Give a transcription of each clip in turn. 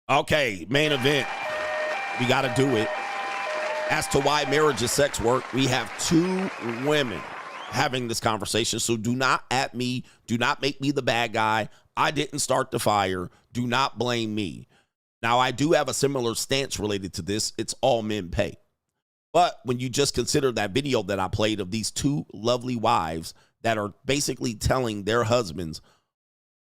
Okay, main event. We got to do it. As to why marriage is sex work, we have two women having this conversation. So do not at me. Do not make me the bad guy. I didn't start the fire. Do not blame me. Now, I do have a similar stance related to this. It's all men pay. But when you just consider that video that I played of these two lovely wives that are basically telling their husbands,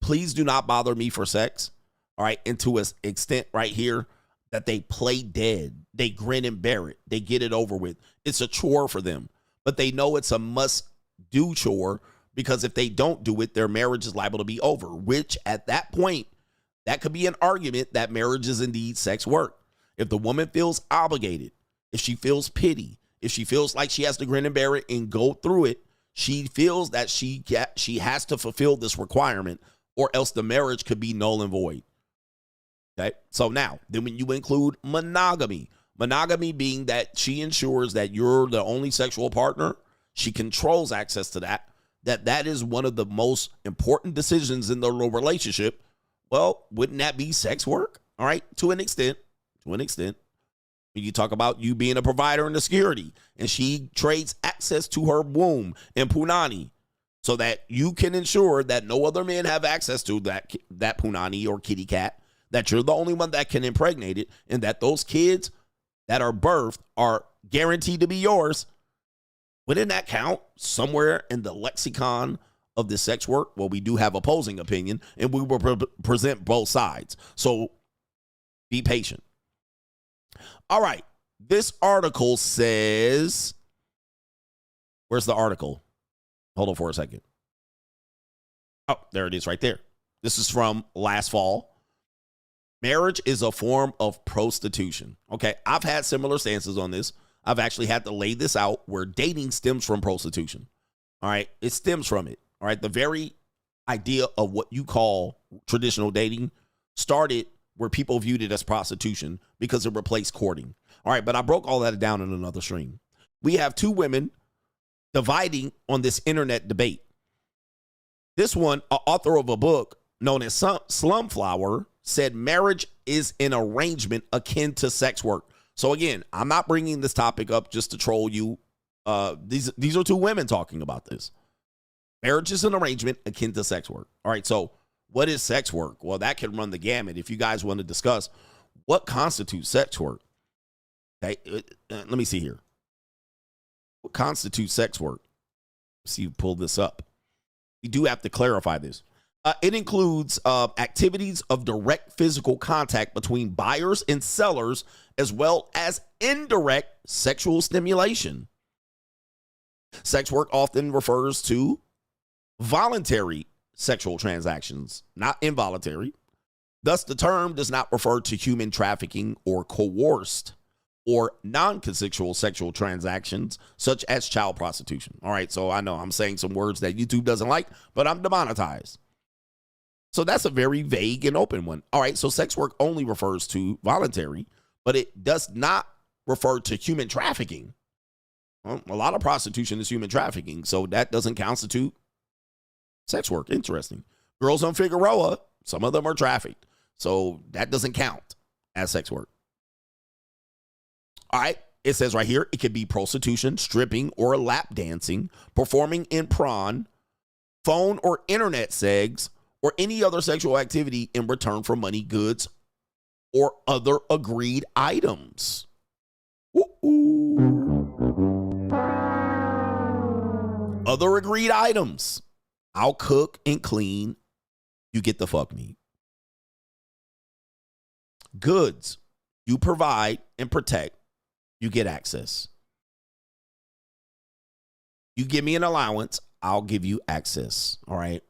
please do not bother me for sex, all right, and to an extent right here that they play dead. They grin and bear it. They get it over with. It's a chore for them, but they know it's a must-do chore because if they don't do it, their marriage is liable to be over, which at that point, that could be an argument that marriage is indeed sex work. If the woman feels obligated, if she feels pity, if she feels like she has to grin and bear it and go through it, she feels that she has to fulfill this requirement or else the marriage could be null and void. Okay, so now, then when you include monogamy being that she ensures that you're the only sexual partner, she controls access to that is one of the most important decisions in the relationship. Well, wouldn't that be sex work? All right, to an extent. When you talk about you being a provider and a security, and she trades access to her womb and punani so that you can ensure that no other men have access to that punani or kitty cat, that you're the only one that can impregnate it, and that those kids that are birthed are guaranteed to be yours. Wouldn't that count somewhere in the lexicon of the sex work? Well, we do have opposing opinion, and we will present both sides. So be patient. All right. This article says, where's the article? Hold on for a second. Oh, there it is right there. This is from last fall. Marriage is a form of prostitution. Okay, I've had similar stances on this. I've actually had to lay this out where dating stems from prostitution. All right, it stems from it. All right, the very idea of what you call traditional dating started where people viewed it as prostitution because it replaced courting. All right, but I broke all that down in another stream. We have two women dividing on this internet debate. This one, an author of a book known as Slumflower, said marriage is an arrangement akin to sex work. So again, I'm not bringing this topic up just to troll you. These are two women talking about this. Marriage is an arrangement akin to sex work. All right, so what is sex work? Well, that can run the gamut. If you guys want to discuss what constitutes sex work, okay, let me see here. What constitutes sex work? Let's see, pull this up. You do have to clarify this. It includes activities of direct physical contact between buyers and sellers, as well as indirect sexual stimulation. Sex work often refers to voluntary sexual transactions, not involuntary. Thus, the term does not refer to human trafficking or coerced or non-consensual sexual transactions, such as child prostitution. All right, so I know I'm saying some words that YouTube doesn't like, but I'm demonetized. So that's a very vague and open one. All right, so sex work only refers to voluntary, but it does not refer to human trafficking. Well, a lot of prostitution is human trafficking, so that doesn't constitute sex work. Interesting. Girls on Figueroa, some of them are trafficked, so that doesn't count as sex work. All right, it says right here, it could be prostitution, stripping, or lap dancing, performing in prawn, phone or internet sex, or any other sexual activity in return for money, goods, or other agreed items. Ooh. Other agreed items. I'll cook and clean. You get the fuck me. Goods. You provide and protect. You get access. You give me an allowance. I'll give you access. All right.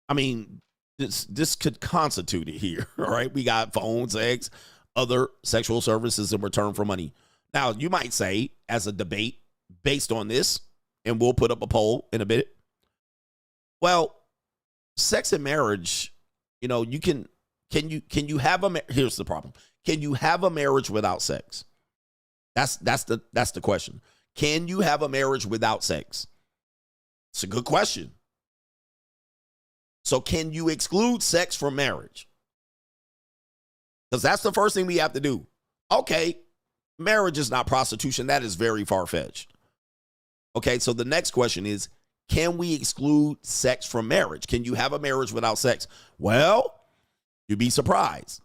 I mean, this could constitute it here, all right? We got phone, sex, other sexual services in return for money. Now, you might say, as a debate based on this, and we'll put up a poll in a bit, well, sex and marriage, you know, can you have here's the problem. Can you have a marriage without sex? That's the question. Can you have a marriage without sex? It's a good question. So can you exclude sex from marriage? Because that's the first thing we have to do. Okay, marriage is not prostitution. That is very far-fetched. Okay, so the next question is, can we exclude sex from marriage? Can you have a marriage without sex? Well, you'd be surprised.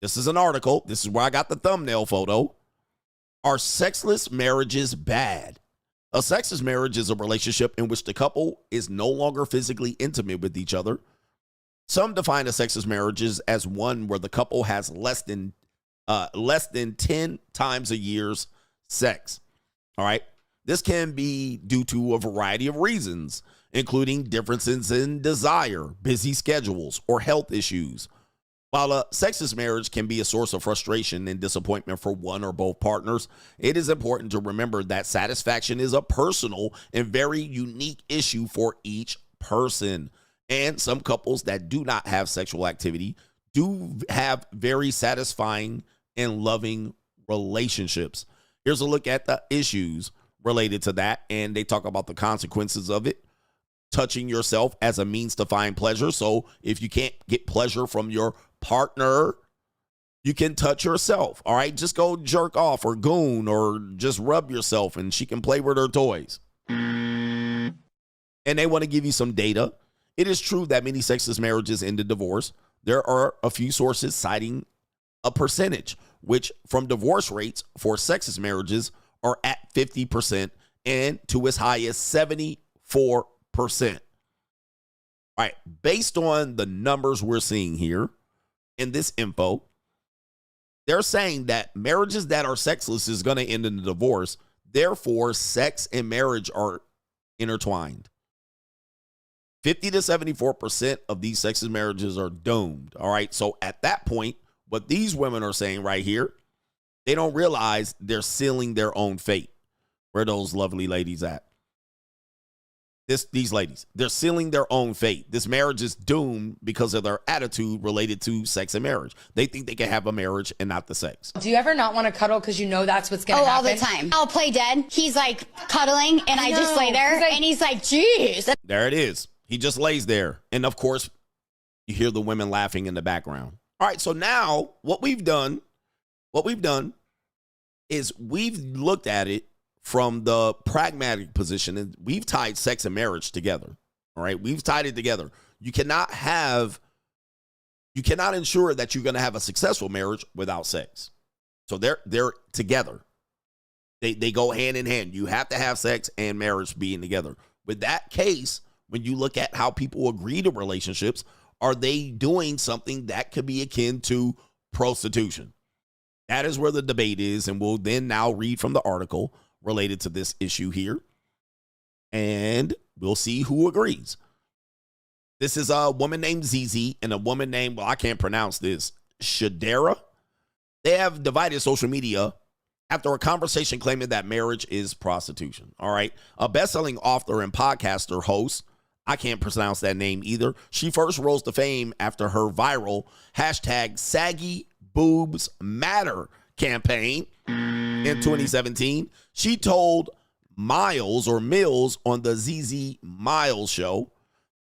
This is an article. This is where I got the thumbnail photo. Are sexless marriages bad? A sexless marriage is a relationship in which the couple is no longer physically intimate with each other. Some define a sexless marriage as one where the couple has less than 10 times a year's sex. All right. This can be due to a variety of reasons, including differences in desire, busy schedules, or health issues. While a sexless marriage can be a source of frustration and disappointment for one or both partners, it is important to remember that satisfaction is a personal and very unique issue for each person. And some couples that do not have sexual activity do have very satisfying and loving relationships. Here's a look at the issues related to that, and they talk about the consequences of it. Touching yourself as a means to find pleasure. So if you can't get pleasure from your partner, you can touch yourself. All right, just go jerk off or goon or just rub yourself and she can play with her toys. And they want to give you some data. It is true that many sexless marriages end in divorce. There are a few sources citing a percentage, which from divorce rates for sexless marriages are at 50% and to as high as 74%. All right, based on the numbers we're seeing here in this info, they're saying that marriages that are sexless is going to end in a divorce. Therefore, sex and marriage are intertwined. 50 to 74% of these sexless marriages are doomed. All right, so at that point, what these women are saying right here, they don't realize they're sealing their own fate. Where are those lovely ladies at? These ladies, they're sealing their own fate. This marriage is doomed because of their attitude related to sex and marriage. They think they can have a marriage and not the sex. Do you ever not want to cuddle because you know that's what's going to happen? All the time. I'll play dead. He's like cuddling and I just lay there and he's like, geez. There it is. He just lays there. And of course, you hear the women laughing in the background. All right, so now what we've done is we've looked at it from the pragmatic position, and we've tied sex and marriage together. All right, we've tied it together. You cannot ensure that you're going to have a successful marriage without sex. So they're together. They go hand in hand. You have to have sex and marriage being together. With that case, when you look at how people agree to relationships, are they doing something that could be akin to prostitution? That is where the debate is, and we'll then now read from the article related to this issue here, and we'll see who agrees. This is a woman named Zizi and a woman named, well, I can't pronounce this, Shadera. They have divided social media after a conversation claiming that marriage is prostitution. All right. A best-selling author and podcaster host, I can't pronounce that name either. She first rose to fame after her viral hashtag Saggy Boobs Matter campaign in 2017. She told Mills on the ZZ Miles show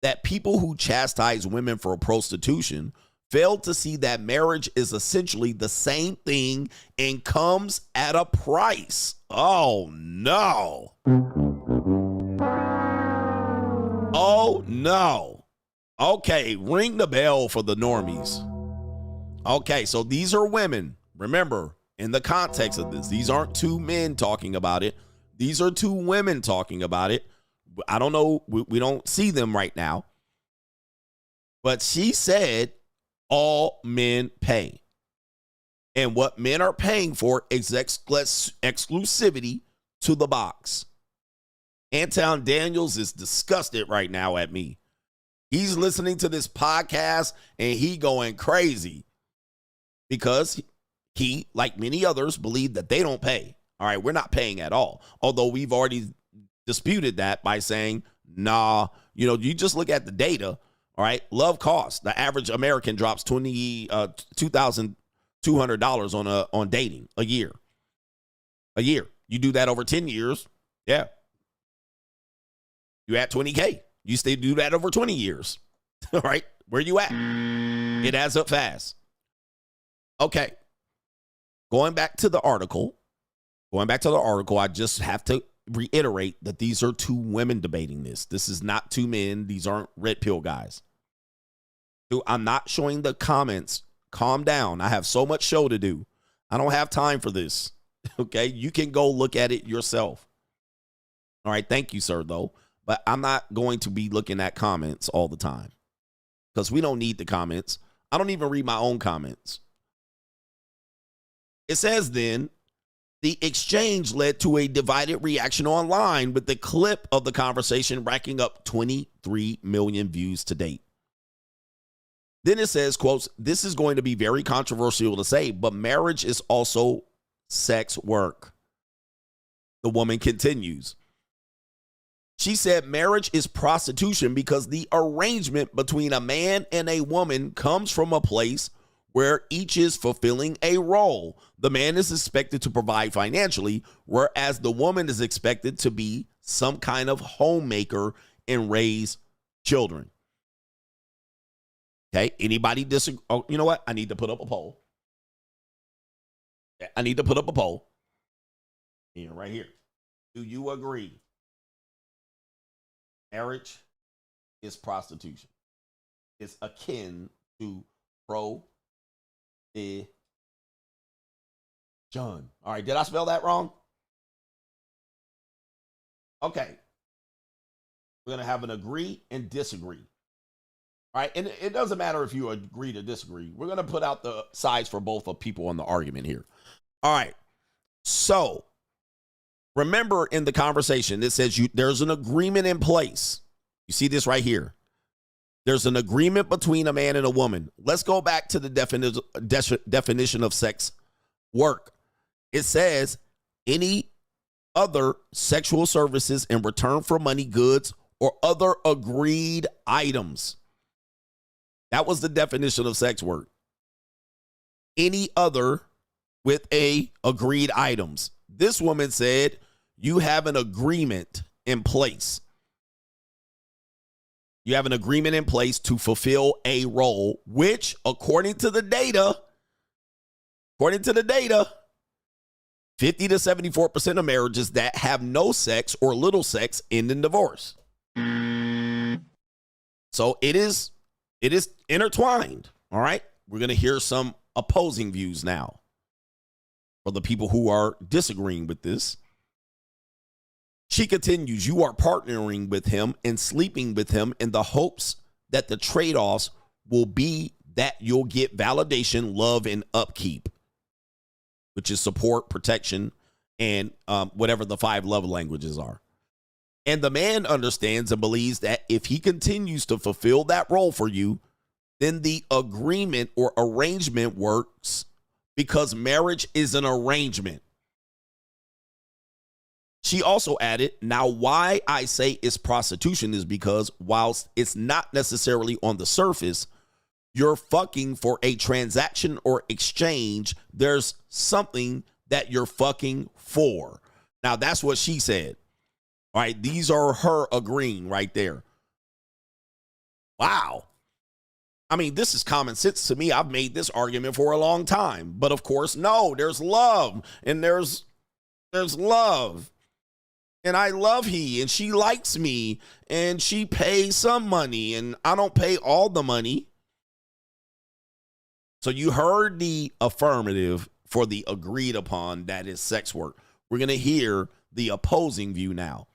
that people who chastise women for prostitution failed to see that marriage is essentially the same thing and comes at a price. Oh, no. Oh, no. Okay, ring the bell for the normies. Okay, so these are women. Remember, in the context of this, these aren't two men talking about it. These are two women talking about it. I don't know. We don't see them right now. But she said all men pay. And what men are paying for is exclusivity to the box. Anton Daniels is disgusted right now at me. He's listening to this podcast and he going crazy because he, like many others, believe that they don't pay. All right, we're not paying at all. Although we've already disputed that by saying, nah, you just look at the data. All right, love costs. The average American drops $2,200 on dating a year. A year. You do that over 10 years, yeah. You at $20K. You stay do that over 20 years. All right, where you at? It adds up fast. Okay. Going back to the article, I just have to reiterate that these are two women debating this. This is not two men. These aren't red pill guys. Dude, I'm not showing the comments. Calm down. I have so much show to do. I don't have time for this. Okay? You can go look at it yourself. All right. Thank you, sir, though. But I'm not going to be looking at comments all the time because we don't need the comments. I don't even read my own comments. It says then, the exchange led to a divided reaction online with the clip of the conversation racking up 23 million views to date. Then it says, quotes, this is going to be very controversial to say, but marriage is also sex work. The woman continues. She said marriage is prostitution because the arrangement between a man and a woman comes from a place where each is fulfilling a role. The man is expected to provide financially, whereas the woman is expected to be some kind of homemaker and raise children. Okay, anybody disagree? Oh, you know what? I need to put up a poll. Here, right here. Do you agree? Marriage is prostitution. It's akin to prostitution. All right, did I spell that wrong? Okay. We're going to have an agree and disagree. All right, and it doesn't matter if you agree to disagree. We're going to put out the sides for both of people on the argument here. All right, so remember in the conversation, it says there's an agreement in place. You see this right here. There's an agreement between a man and a woman. Let's go back to the definition of sex work. It says any other sexual services in return for money, goods, or other agreed items. That was the definition of sex work. Any other with agreed items. This woman said you have an agreement in place. You have an agreement in place to fulfill a role, which, according to the data, 50 to 74% of marriages that have no sex or little sex end in divorce. So it is intertwined. All right. We're going to hear some opposing views now for the people who are disagreeing with this. She continues, you are partnering with him and sleeping with him in the hopes that the trade-offs will be that you'll get validation, love, and upkeep, which is support, protection, and whatever the 5 love languages are. And the man understands and believes that if he continues to fulfill that role for you, then the agreement or arrangement works because marriage is an arrangement. She also added, now why I say it's prostitution is because whilst it's not necessarily on the surface, you're fucking for a transaction or exchange, there's something that you're fucking for. Now, that's what she said. All right, these are her agreeing right there. Wow. I mean, this is common sense to me. I've made this argument for a long time. But of course, no, there's love and there's love. And I love he and she likes me and she pays some money and I don't pay all the money. So you heard the affirmative for the agreed upon, that is sex work. We're going to hear the opposing view now.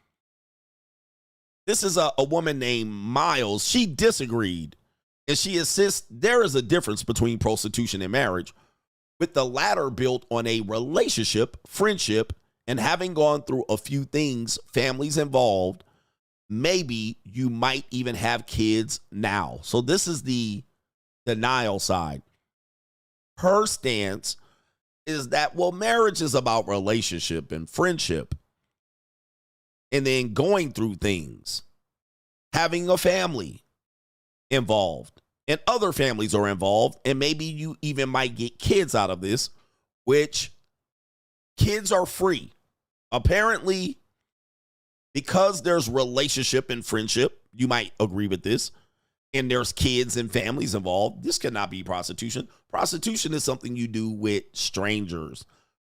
This is a woman named Miles. She disagreed and she insists there is a difference between prostitution and marriage, with the latter built on a relationship, friendship, and having gone through a few things, families involved, maybe you might even have kids now. So this is the denial side. Her stance is that, well, marriage is about relationship and friendship and then going through things, having a family involved and other families are involved. And maybe you even might get kids out of this, which kids are free. Apparently, because there's relationship and friendship, you might agree with this, and there's kids and families involved, this cannot be prostitution. Prostitution is something you do with strangers,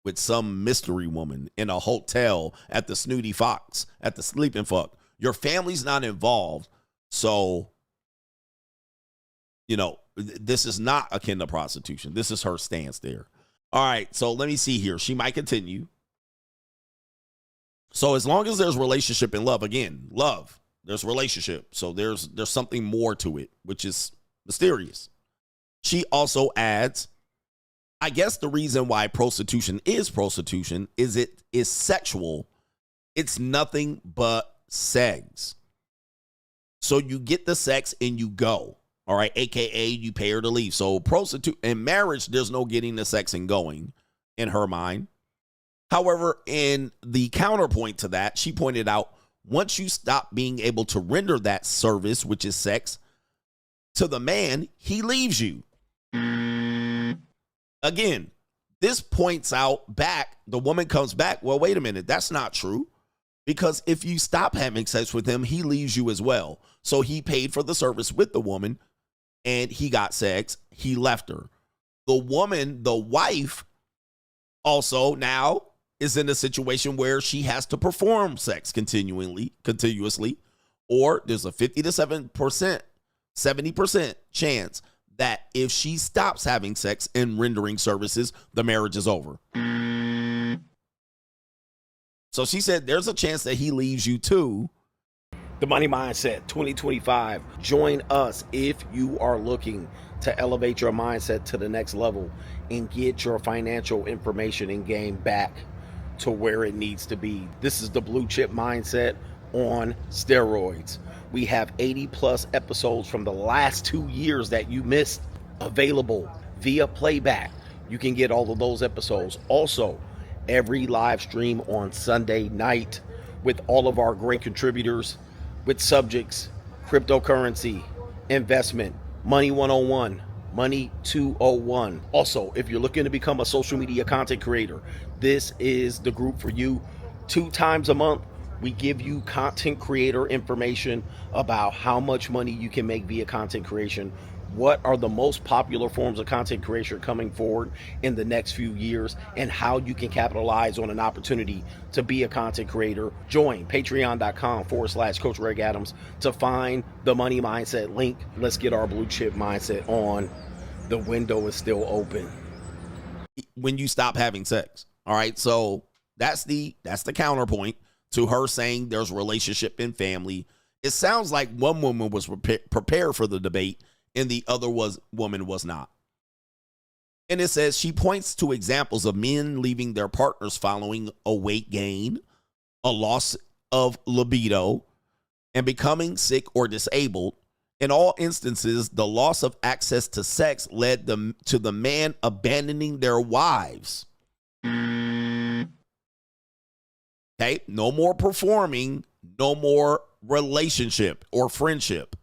with some mystery woman in a hotel, at the Snooty Fox, at the Sleeping Fuck. Your family's not involved. So, this is not akin to prostitution. This is her stance there. All right, so let me see here. She might continue. So as long as there's relationship and love, again, love, there's relationship. So there's something more to it, which is mysterious. She also adds, I guess the reason why prostitution is it is sexual. It's nothing but Seggs. So you get the sex and you go. All right, AKA you pay her to leave. So in marriage, there's no getting the sex and going in her mind. However, in the counterpoint to that, she pointed out, once you stop being able to render that service, which is sex, to the man, he leaves you. Again, this points out back, the woman comes back, well, wait a minute, that's not true. Because if you stop having sex with him, he leaves you as well. So he paid for the service with the woman, and he got sex, he left her. The woman, the wife, also now is in a situation where she has to perform sex continuously, or there's a 50 to 70% chance that if she stops having sex and rendering services, the marriage is over. So she said there's a chance that he leaves you too. The Money Mindset 2025. Join us if you are looking to elevate your mindset to the next level and get your financial information and game back to where it needs to be. This is the blue chip mindset on steroids. We have 80 plus episodes from the last 2 years that you missed available via playback. You can get all of those episodes. Also, every live stream on Sunday night with all of our great contributors with subjects, cryptocurrency, investment, money 101, money 201. Also, if you're looking to become a social media content creator, this is the group for you. 2 times a month, we give you content creator information about how much money you can make via content creation. What are the most popular forms of content creation coming forward in the next few years, and how you can capitalize on an opportunity to be a content creator. Join patreon.com/Coach Greg Adams to find the Money Mindset link. Let's get our blue chip mindset on. The window is still open. When you stop having sex. All right. So that's the counterpoint to her saying there's relationship and family. It sounds like one woman was prepared for the debate and the other woman was not. And it says she points to examples of men leaving their partners following a weight gain, a loss of libido, and becoming sick or disabled. In all instances, the loss of access to sex led them to the man abandoning their wives. Okay, no more performing, no more relationship or friendship.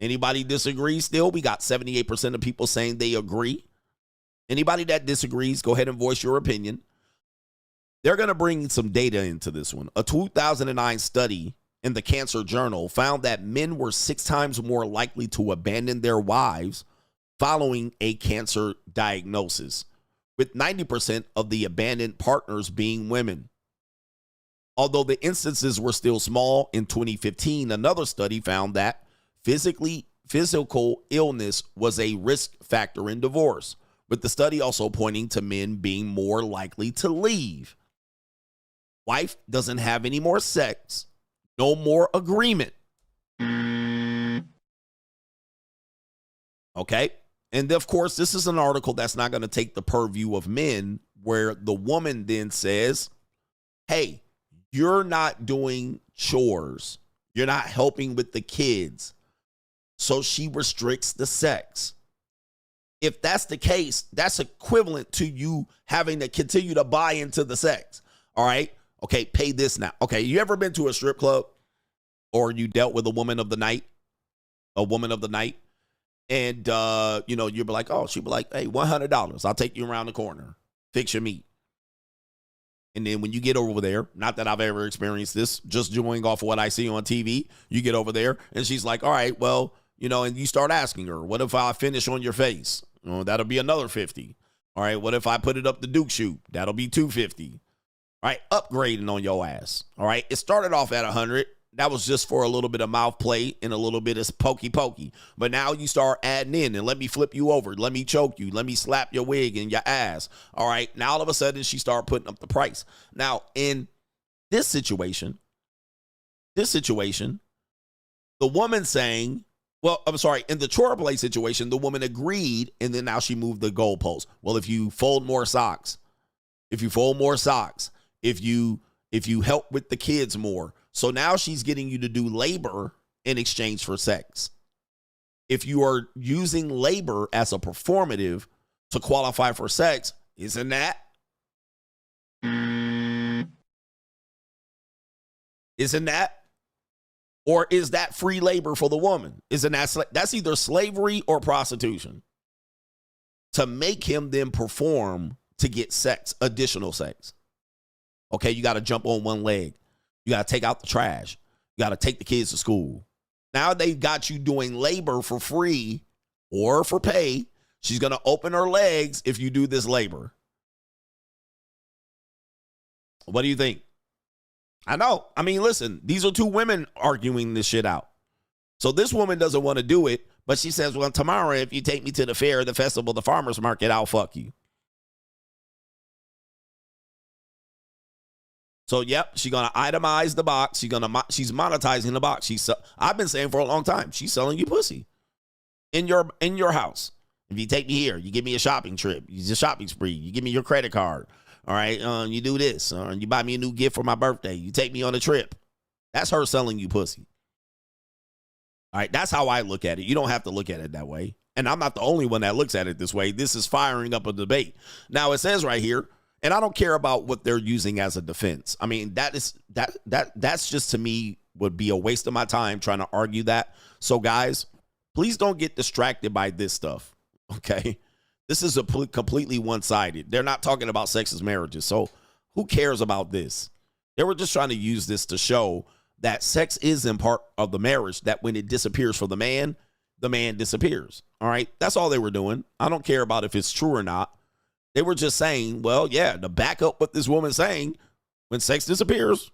Anybody disagree still? We got 78% of people saying they agree. Anybody that disagrees, go ahead and voice your opinion. They're going to bring some data into this one. A 2009 study in the Cancer Journal found that men were 6 times more likely to abandon their wives following a cancer diagnosis, with 90% of the abandoned partners being women. Although the instances were still small, in 2015, another study found that physical illness was a risk factor in divorce, with the study also pointing to men being more likely to leave. Wife doesn't have any more sex, no more agreement. Okay? And of course, this is an article that's not going to take the purview of men, where the woman then says, hey, you're not doing chores. You're not helping with the kids. So she restricts the sex. If that's the case, that's equivalent to you having to continue to buy into the sex. All right? Okay, pay this now. Okay, you ever been to a strip club, or you dealt with a woman of the night? And, you'd be like, oh, she'd be like, hey, $100. I'll take you around the corner. Fix your meat. And then when you get over there, not that I've ever experienced this, just doing off of what I see on TV, you get over there and she's like, all right, well, and you start asking her, what if I finish on your face? That'll be another 50. All right, what if I put it up the Duke shoot? That'll be 250. All right, upgrading on your ass. All right, it started off at 100. That was just for a little bit of mouth play and a little bit of pokey. But now you start adding in and let me flip you over. Let me choke you. Let me slap your wig and your ass. All right. Now all of a sudden she started putting up the price. Now in this situation, the woman saying, well, I'm sorry, in the Choreplay situation, the woman agreed and then now she moved the goalpost. Well, if you fold more socks, if you help with the kids more. So now she's getting you to do labor in exchange for sex. If you are using labor as a performative to qualify for sex, isn't that? Isn't that? Or is that free labor for the woman? Isn't that that's either slavery or prostitution? To make him then perform to get sex, additional sex. Okay, you got to jump on one leg. You got to take out the trash. You got to take the kids to school. Now they've got you doing labor for free or for pay. She's going to open her legs if you do this labor. What do you think? I know. I mean, listen, these are two women arguing this shit out. So this woman doesn't want to do it, but she says, well, tomorrow, if you take me to the fair, the festival, the farmer's market, I'll fuck you. So, yep, she's going to itemize the box. She's monetizing the box. I've been saying for a long time, she's selling you pussy in your house. If you take me here, you give me a shopping trip, a shopping spree, you give me your credit card. All right, you do this, you buy me a new gift for my birthday. You take me on a trip. That's her selling you pussy. All right, that's how I look at it. You don't have to look at it that way. And I'm not the only one that looks at it this way. This is firing up a debate. Now, it says right here, and I don't care about what they're using as a defense. I mean, that's just to me would be a waste of my time trying to argue that. So guys, please don't get distracted by this stuff. Okay. This is completely one-sided. They're not talking about sexless marriages. So who cares about this? They were just trying to use this to show that sex is in part of the marriage, that when it disappears for the man disappears. All right. That's all they were doing. I don't care about if it's true or not. They were just saying, well, yeah, to back up what this woman's saying, when sex disappears,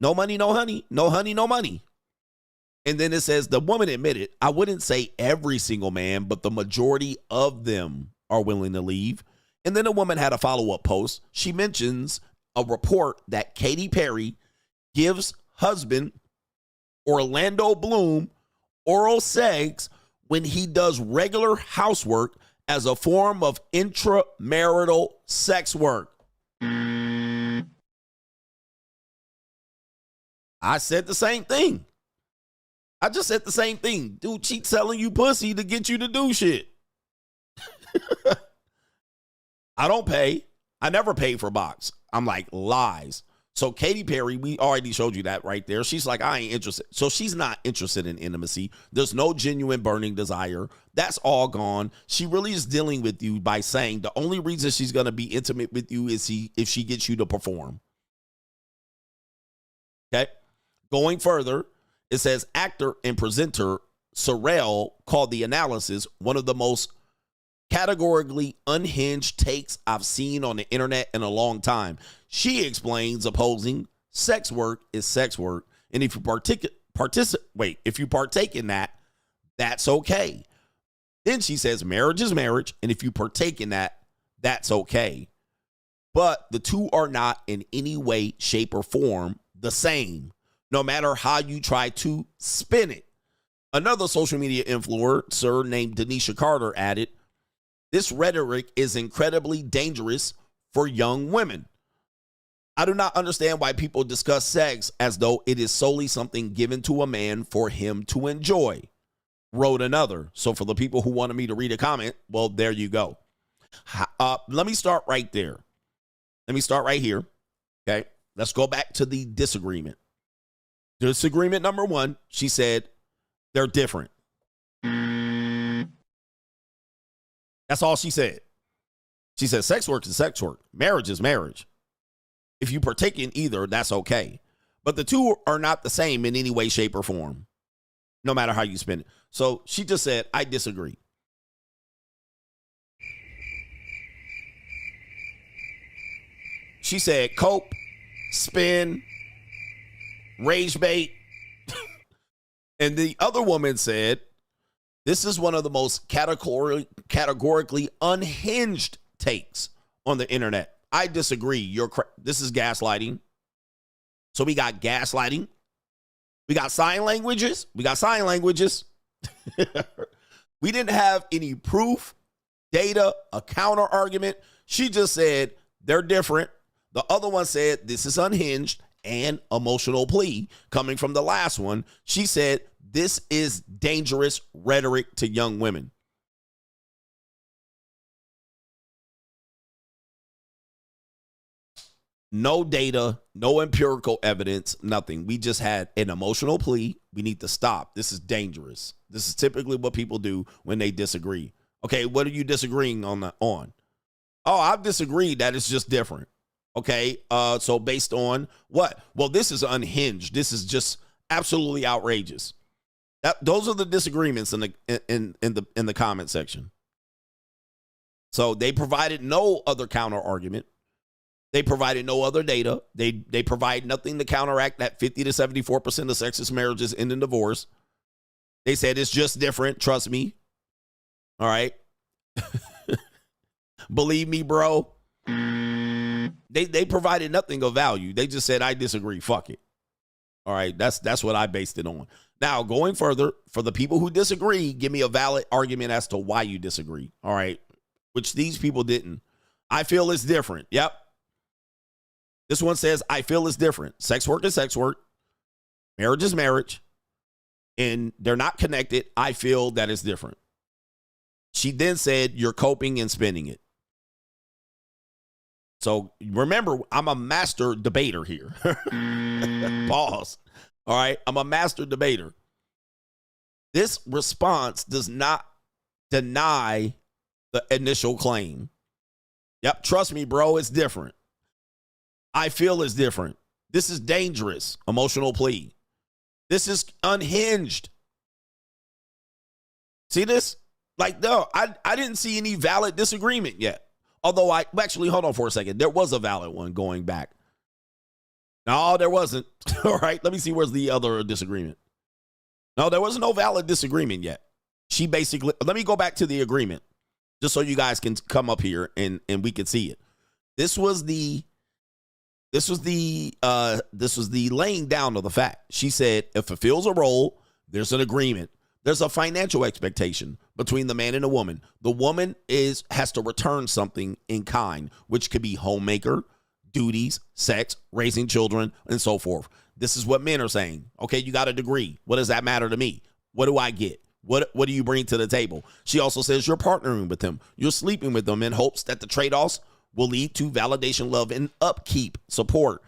no money, no honey, no honey, no money. And then it says the woman admitted, I wouldn't say every single man, but the majority of them are willing to leave. And then the woman had a follow-up post. She mentions a report that Katy Perry gives husband Orlando Bloom oral sex when he does regular housework as a form of intramarital sex work. I said the same thing. I just said the same thing. Dude, she's selling you pussy to get you to do shit. I don't pay. I never pay for box. I'm like, lies. So Katy Perry, we already showed you that right there. She's like, I ain't interested. So she's not interested in intimacy. There's no genuine burning desire. That's all gone. She really is dealing with you by saying the only reason she's going to be intimate with you is if she gets you to perform. Okay. Going further, it says actor and presenter Sorrell called the analysis one of the most categorically unhinged takes I've seen on the internet in a long time. She explains opposing sex work is sex work, and if you if you partake in that, that's okay. Then she says marriage is marriage, and if you partake in that, that's okay. But the two are not in any way, shape, or form the same, no matter how you try to spin it. Another social media influencer named Denisha Carter added, this rhetoric is incredibly dangerous for young women. I do not understand why people discuss sex as though it is solely something given to a man for him to enjoy, wrote another. So for the people who wanted me to read a comment, well, there you go. Let me start right there. Let me start right here. Okay, let's go back to the disagreement. Disagreement number one, she said, they're different. That's all she said. She said sex work is sex work. Marriage is marriage. If you partake in either, that's okay. But the two are not the same in any way, shape, or form, no matter how you spin it. So she just said, I disagree. She said, cope, spin, rage bait. And the other woman said, this is one of the most categorically unhinged takes on the internet. I disagree. This is gaslighting. So we got gaslighting. We got sign languages. We didn't have any proof, data, a counter argument. She just said they're different. The other one said this is unhinged and emotional plea. Coming from the last one, she said this is dangerous rhetoric to young women. No data, no empirical evidence, nothing. We just had an emotional plea. We need to stop. This is dangerous. This is typically what people do when they disagree. Okay, what are you disagreeing on? Oh, I've disagreed that it's just different. Okay, so based on what? Well, this is unhinged. This is just absolutely outrageous. Those are the disagreements in the comment section. So they provided no other counter argument. They provided no other data. They provide nothing to counteract that 50 to 74% of sexless marriages end in divorce. They said it's just different. Trust me. All right. Believe me, bro. They provided nothing of value. They just said, I disagree. Fuck it. All right. That's what I based it on. Now, going further, for the people who disagree, give me a valid argument as to why you disagree. All right. Which these people didn't. I feel it's different. Yep. This one says, I feel it's different. Sex work is sex work. Marriage is marriage. And they're not connected. I feel that it's different. She then said, you're coping and spinning it. So remember, I'm a master debater here. Pause. All right. I'm a master debater. This response does not deny the initial claim. Yep. Trust me, bro. It's different. I feel it's different. This is dangerous. Emotional plea. This is unhinged. See this? Like, no, I didn't see any valid disagreement yet. Although actually, hold on for a second. There was a valid one going back. No, there wasn't. All right, let me see where's the other disagreement. No, there was no valid disagreement yet. She basically, let me go back to the agreement just so you guys can come up here and we can see it. This was the laying down of the fact. She said, it fulfills a role, there's an agreement. There's a financial expectation between the man and the woman. The woman has to return something in kind, which could be homemaker, duties, sex, raising children, and so forth. This is what men are saying. Okay, you got a degree. What does that matter to me? What do I get? What do you bring to the table? She also says you're partnering with them. You're sleeping with them in hopes that the trade-offs will lead to validation, love, and upkeep, support,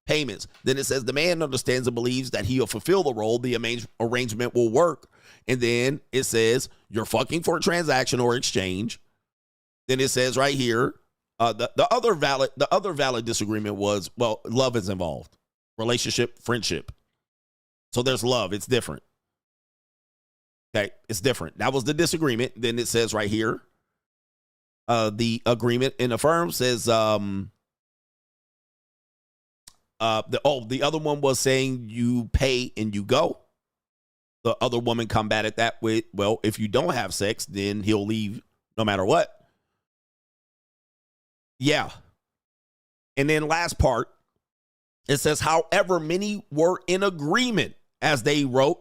payments. Then it says the man understands and believes that he'll fulfill the role. The arrangement will work. And then it says you're fucking for a transaction or exchange. Then it says right here, the other valid disagreement was, well, love is involved. Relationship, friendship. So there's love. It's different. Okay, it's different. That was the disagreement. Then it says right here, the agreement in the firm says the other one was saying you pay and you go. The other woman combated that with, well, if you don't have sex, then he'll leave no matter what. Yeah. And then last part, it says, however, many were in agreement as they wrote.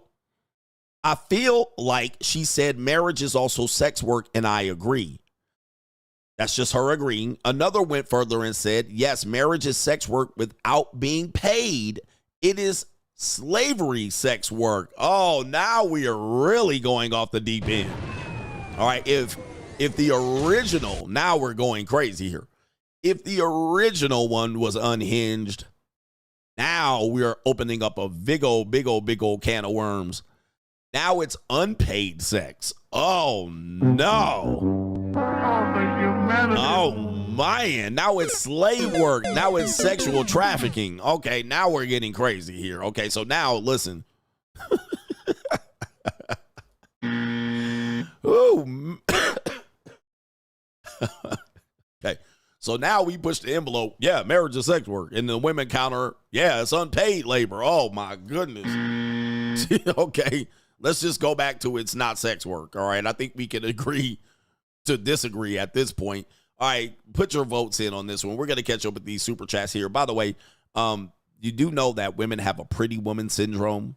I feel like she said marriage is also sex work, and I agree. That's just her agreeing. Another went further and said, yes, marriage is sex work without being paid. It is slavery sex work. Oh, now we are really going off the deep end. All right, if the original, now we're going crazy here. If the original one was unhinged, now we're opening up a big old can of worms. Now it's unpaid sex. Oh, no. Oh, man, now it's slave work. Now it's sexual trafficking. Okay, now we're getting crazy here. Okay, so now listen. Ooh. Okay, so now we push the envelope. Yeah, marriage is sex work. And the women counter, yeah, it's unpaid labor. Oh, my goodness. Okay, let's just go back to it's not sex work. All right, I think we can agree to disagree at this point. All right, put your votes in on this one. We're going to catch up with these super chats here. By the way, you do know that women have a pretty woman syndrome.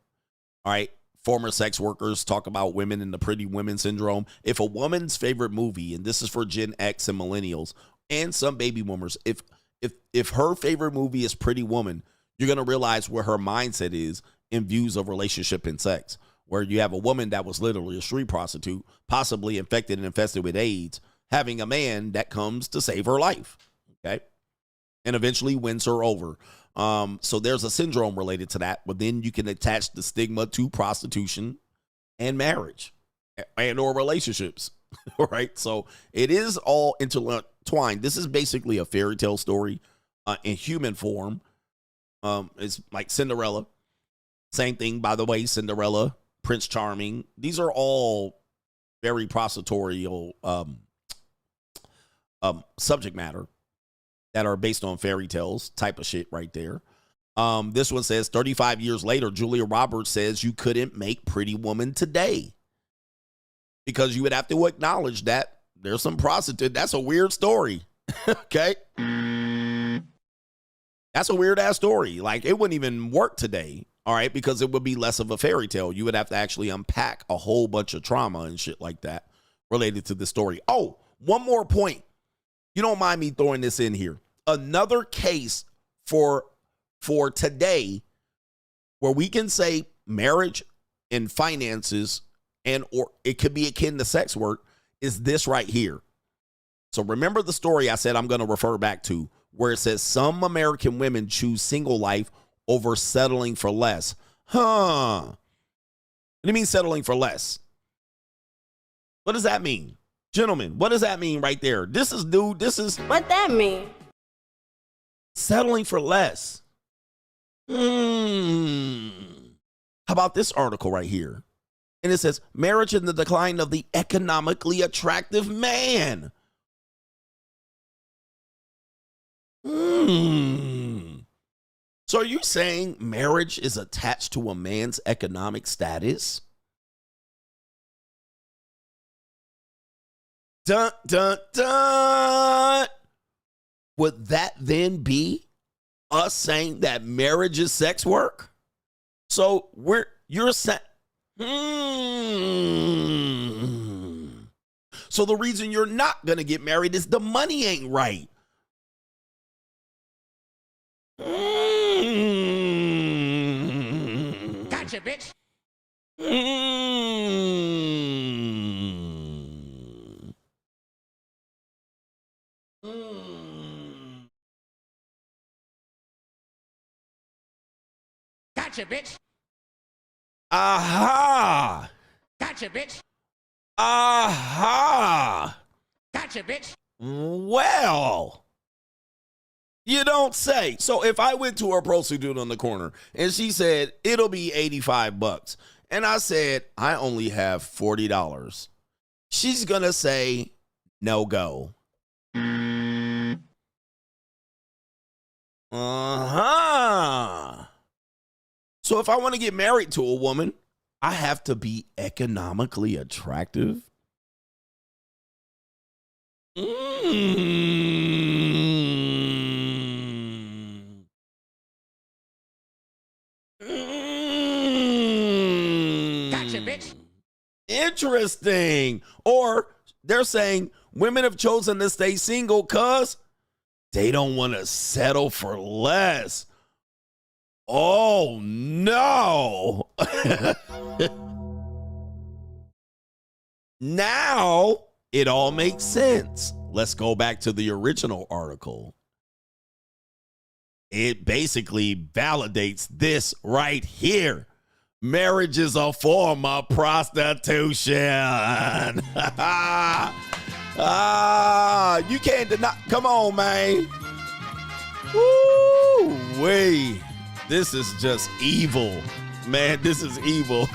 All right, former sex workers talk about women and the pretty women syndrome. If a woman's favorite movie, and this is for Gen X and millennials and some baby boomers, if her favorite movie is Pretty Woman, you're going to realize where her mindset is in views of relationship and sex, where you have a woman that was literally a street prostitute, possibly infected and infested with AIDS, having a man that comes to save her life, okay, and eventually wins her over. So there's a syndrome related to that, but then you can attach the stigma to prostitution and marriage and or relationships, all right? So it is all intertwined. This is basically a fairy tale story in human form. It's like Cinderella. Same thing, by the way, Cinderella, Prince Charming. These are all very prostitutorial subject matter that are based on fairy tales type of shit right there. This one says 35 years later, Julia Roberts says you couldn't make Pretty Woman today because you would have to acknowledge that there's some prostitute. That's a weird story. Okay. That's a weird ass story. Like it wouldn't even work today. All right. Because it would be less of a fairy tale. You would have to actually unpack a whole bunch of trauma and shit like that related to the story. Oh, one more point. You don't mind me throwing this in here. Another case for today where we can say marriage and finances and or it could be akin to sex work is this right here. So remember the story I said I'm going to refer back to where it says some American women choose single life over settling for less. Huh. What do you mean settling for less? What does that mean? Gentlemen, what does that mean right there? This is new. This is what that mean. Settling for less. How about this article right here? And it says marriage and the decline of the economically attractive man. So are you saying marriage is attached to a man's economic status? Dun, dun, dun. Would that then be us saying that marriage is sex work? So you're saying, so the reason you're not going to get married is the money ain't right. Gotcha, bitch. Gotcha, bitch. Aha. Gotcha, bitch. Aha. Gotcha, bitch. Well, you don't say. So if I went to a prostitute on the corner and she said, it'll be $85, and I said, I only have $40, she's going to say, no go. Uh-huh. So if I want to get married to a woman, I have to be economically attractive. Gotcha, bitch. Interesting. Or they're saying women have chosen to stay single because they don't want to settle for less. Oh, no. Now it all makes sense. Let's go back to the original article. It basically validates this right here. Marriage is a form of prostitution. You can't deny. Come on, man. Woo wee. This is just evil. Man, this is evil.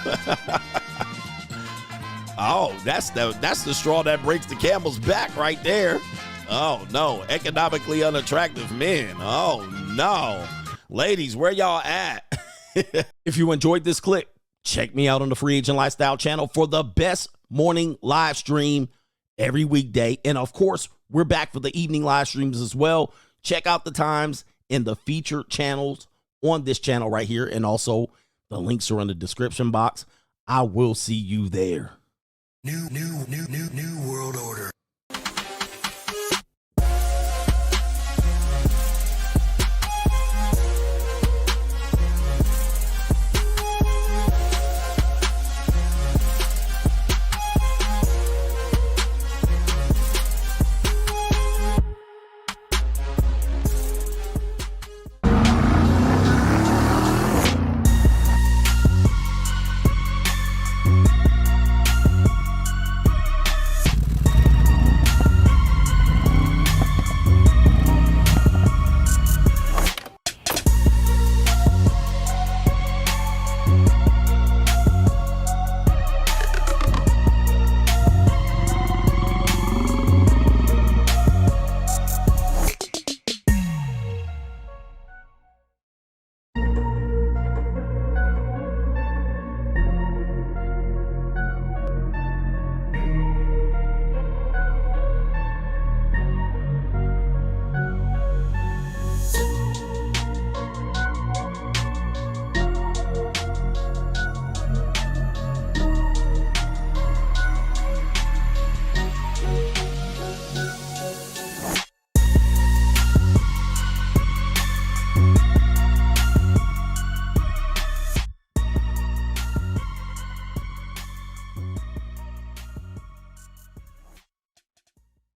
Oh, that's the straw that breaks the camel's back right there. Oh, no. Economically unattractive men. Oh, no. Ladies, where y'all at? If you enjoyed this clip, check me out on the Free Agent Lifestyle channel for the best morning live stream every weekday. And, of course, we're back for the evening live streams as well. Check out the times in the featured channels on this channel right here. And also, the links are in the description box. I will see you there. New world order.